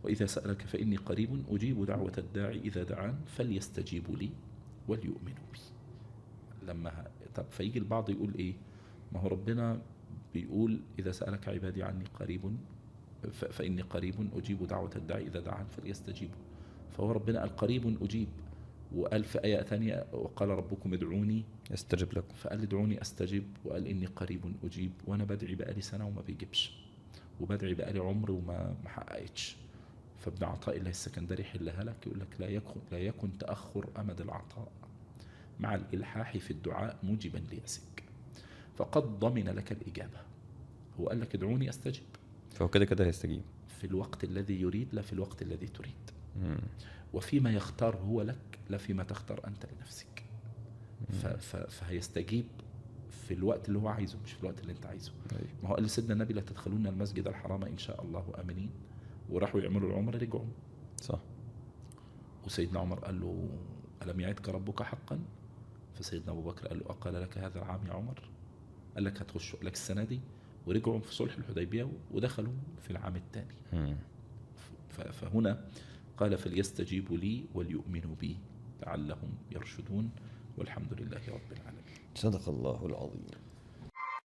وإذا سألك فإني قريب أجيب دعوة الداعي إذا دعان فليستجيبوا لي وليؤمنوا بي. طب فيجي البعض يقول إيه؟ ما هو ربنا بيقول إذا سألك عبادي عني قريب فإني قريب أجيب دعوة الداعي إذا دعان فليستجيبوا. فهو ربنا قال قريب أجيب، وقال في آية ثانية وقال ربكم ادعوني استجب لكم، فقال ادعوني أستجب، وقال إني قريب أجيب. وأنا بدعي بقالي سنة وما بيجيبش، وبدعي بقالي عمر وما حققتش. فابن عطاء الله السكندري حلها لك، يقول لك لا يكن تأخر أمد العطاء مع الإلحاح في الدعاء موجبا ليسك، فقد ضمن لك الإجابة. هو قال لك ادعوني أستجب، فهو كده كده هيستجيب في الوقت الذي يريد لا في الوقت الذي تريد، وفيما يختار هو لك لا فيما تختار أنت لنفسك. فهيستجيب في الوقت اللي هو عايزه مش في الوقت اللي انت عايزه. ما هو قال لسيدنا النبي لا تدخلون المسجد الحرام إن شاء الله آمنين، وراحوا يعملوا العمر رجعوا. صح. وسيدنا عمر قال له ألم يعدك ربك حقا؟ فسيدنا أبو بكر قال له أقال لك هذا العام يا عمر؟ قال لك هتخشوا لك السنة دي، ورجعوا في صلح الحديبية ودخلوا في العام الثاني. فهنا قال فليستجيبوا لي وليؤمنوا بي لعلهم يرشدون، والحمد لله رب العالمين. صدق الله العظيم.